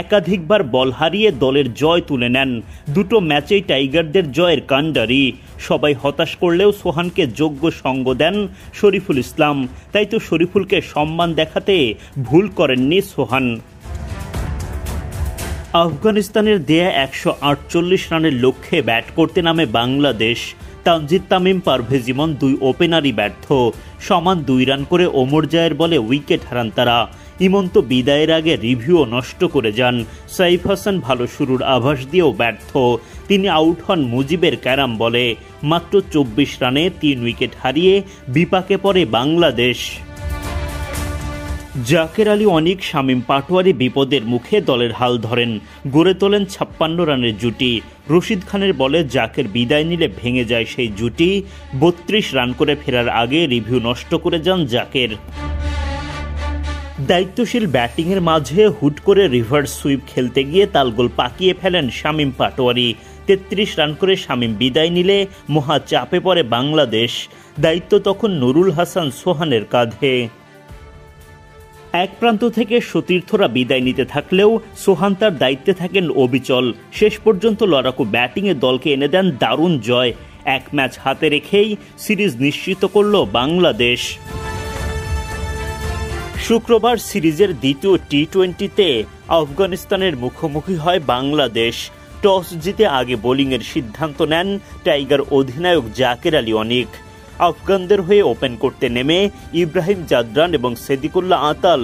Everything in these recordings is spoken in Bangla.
একাধিকবার বল হারিয়ে দলের জয় তুলে নেন। দুটো ম্যাচেই টাইগারদের জয়ের কাণ্ডারি। সবাই হতাশ করলেও সোহানকে যোগ্য সঙ্গ দেন শরীফুল ইসলাম। তাই তো শরীফুলকে সম্মান দেখাতে ভুল করেননি সোহান। আফগানিস্তানের দেয়া ১৪৮ রানের লক্ষ্যে ব্যাট করতে নামে বাংলাদেশ। তানজিদ তামিম, পারভেজ ইমন দুই ওপেনারই ব্যর্থ। সমান ২ রান করে ওমর জায়ের বলে উইকেট হারান তারা। ইমন তো বিদায়ের আগে রিভিউও নষ্ট করে যান। সাইফ হাসান ভালো শুরুর আভাস দিয়েও ব্যর্থ। তিনি আউট হন মুজিবের ক্যারাম বলে। মাত্র ২৪ রানে ৩ উইকেট হারিয়ে বিপাকে পড়ে বাংলাদেশ। জাকের আলী অনিক, শামীম পাটোয়ারি বিপদের মুখে দলের হাল ধরেন। গড়ে তোলেন ৫৬ রানের জুটি। রশিদ খানের বলে জাকের বিদায় নিলে ভেঙে যায় সেই জুটি। ৩২ রান করে ফেরার আগে রিভিউ নষ্ট করে যান জাকের। দায়িত্বশীল ব্যাটিংয়ের মাঝে হুট করে রিভার্স সুইপ খেলতে গিয়ে তালগোল পাকিয়ে ফেলেন শামীম পাটোয়ারি। ৩৩ রান করে শামীম বিদায় নিলে মহা চাপে পড়ে বাংলাদেশ। দায়িত্ব তখন নুরুল হাসান সোহানের কাঁধে। এক প্রান্ত থেকে সতীর্থরা বিদায় নিতে থাকলেও সোহান তার দায়িত্বে থাকেন অবিচল। শেষ পর্যন্ত লড়াকু ব্যাটিংয়ে দলকে এনে দেন দারুণ জয়। এক ম্যাচ হাতে রেখেই সিরিজ নিশ্চিত করল বাংলাদেশ। শুক্রবার সিরিজের দ্বিতীয় টি-20তে আফগানিস্তানের মুখোমুখি হয় বাংলাদেশ। টস জিতে আগে বোলিংয়ের সিদ্ধান্ত নেন টাইগার অধিনায়ক জাকের আলী অনিক। আফগানদের হয়ে ওপেন করতে নেমে ইব্রাহিম জাদরান এবং সেদিকুল্লাহ আতাল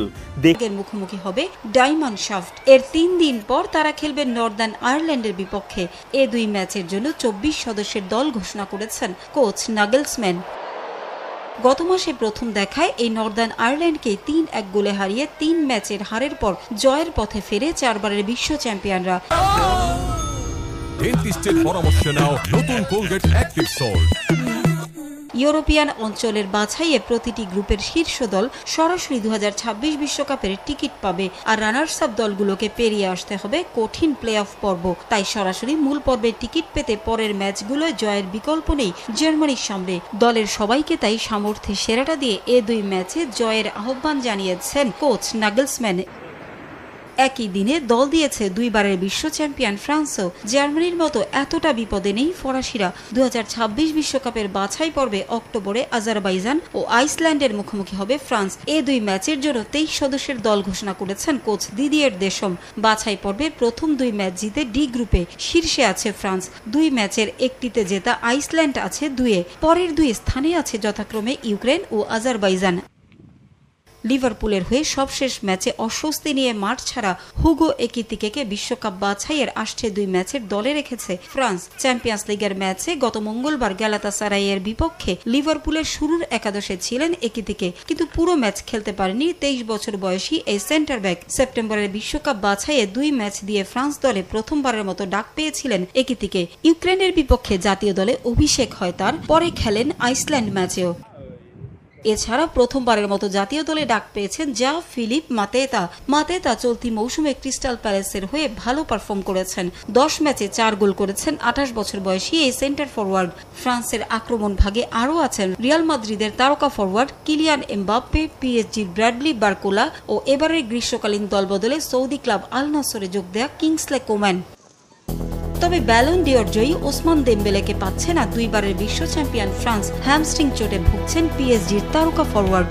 মুখোমুখি হবে ডায়মন্ড শাফট। এর ৩ দিন পর তারা খেলবে নর্দার্ন আয়ারল্যান্ডের বিপক্ষে। এ দুই ম্যাচের জন্য ২৪ সদস্যের দল ঘোষণা করেছেন কোচ নাগেলসম্যান। গত মাসে প্রথম দেখায় এই নর্দার্ন আয়ারল্যান্ডকে ৩-১ গোলে হারিয়ে ৩ ম্যাচের হারের পর জয়ের পথে ফেরে ৪ বারের বিশ্ব চ্যাম্পিয়নরা। ইউরোপিয়ান অঞ্চলের বাছাইয়ে প্রতিটি গ্রুপের শীর্ষ দল সরাসরি ২০২৬ বিশ্বকাপের টিকিট পাবে, আর রানার্স আপ দলগুলোকে পেরিয়ে আসতে হবে কঠিন প্লে অফ পর্ব। তাই সরাসরি মূল পর্বের টিকিট পেতে পরের ম্যাচগুলোয় জয়ের বিকল্প নেই জার্মানির সামনে। দলের সবাইকে তাই সামর্থ্যে সেরাটা দিয়ে এ দুই ম্যাচে জয়ের আহ্বান জানিয়েছেন কোচ নাগেলসম্যান। একই দিনে দল দিয়েছে ২ বারের বিশ্ব চ্যাম্পিয়ন ফ্রান্সও। জার্মানির মতো এতটা বিপদে নেই ফরাসিরা। ২০২৬ বিশ্বকাপের বাছাই পর্বে অক্টোবরে আজারবাইজান ও আইসল্যান্ডের মুখোমুখি হবে ফ্রান্স। এ দুই ম্যাচের জন্য ২৩ সদস্যের দল ঘোষণা করেছেন কোচ দিদিয়ের দেশম। বাছাই পর্বে প্রথম ২ ম্যাচ জিতে ডি গ্রুপে শীর্ষে আছে ফ্রান্স। ২ ম্যাচের একটিতে জেতা আইসল্যান্ড আছে ২-এ। পরের ২ স্থানে আছে যথাক্রমে ইউক্রেন ও আজারবাইজান। লিভারপুলের হয়ে সবশেষ ম্যাচে অস্বস্তি নিয়ে মাঠ ছাড়া হুগো একিতিকেকে বিশ্বকাপ বাছাইয়ের আসছে ২ ম্যাচের দলে রেখেছে ফ্রান্স। চ্যাম্পিয়ন্স লিগের ম্যাচে গত মঙ্গলবার গ্যালাতাসারাইয়ের বিপক্ষে লিভারপুলের শুরুর একাদশে ছিলেন একিতিকে, কিন্তু পুরো ম্যাচ খেলতে পারেনি ২৩ বছর বয়সী এই সেন্টার ব্যাক। সেপ্টেম্বরের বিশ্বকাপ বাছাইয়ে ২ ম্যাচ দিয়ে ফ্রান্স দলে প্রথমবারের মতো ডাক পেয়েছিলেন একিতিকে। ইউক্রেনের বিপক্ষে জাতীয় দলে অভিষেক হয় তার, পরে খেলেন আইসল্যান্ড ম্যাচেও। এছাড়া প্রথমবারের মতো জাতীয় দলে ডাক পেয়েছেন যা ফিলিপ মাতেতা চলতি মৌসুমে ক্রিস্টাল প্যালেসের হয়ে ভালো পারফর্ম করেছেন। ১০ ম্যাচে ৪ গোল করেছেন ২৮ বছর বয়সী এই সেন্টার ফরওয়ার্ড। ফ্রান্সের আক্রমণ ভাগে আরও আছেন রিয়াল মাদ্রিদের তারকা ফরওয়ার্ড কিলিয়ান এমবাপ্পে, পিএসজির ব্র্যাডলি বারকোলা ও এবারের গ্রীষ্মকালীন দলবদলে সৌদি ক্লাব আল নাসরে যোগ দেয়া কিংসলে কোম্যান। তবে ব্যালন ডিওর জয়ী ওসমান দেমবেলেকে পাচ্ছে না ২ বারের বিশ্ব চ্যাম্পিয়ন ফ্রান্স। হ্যামস্ট্রিং চোটে ভুগছেন পিএসজির তারকা ফরওয়ার্ড।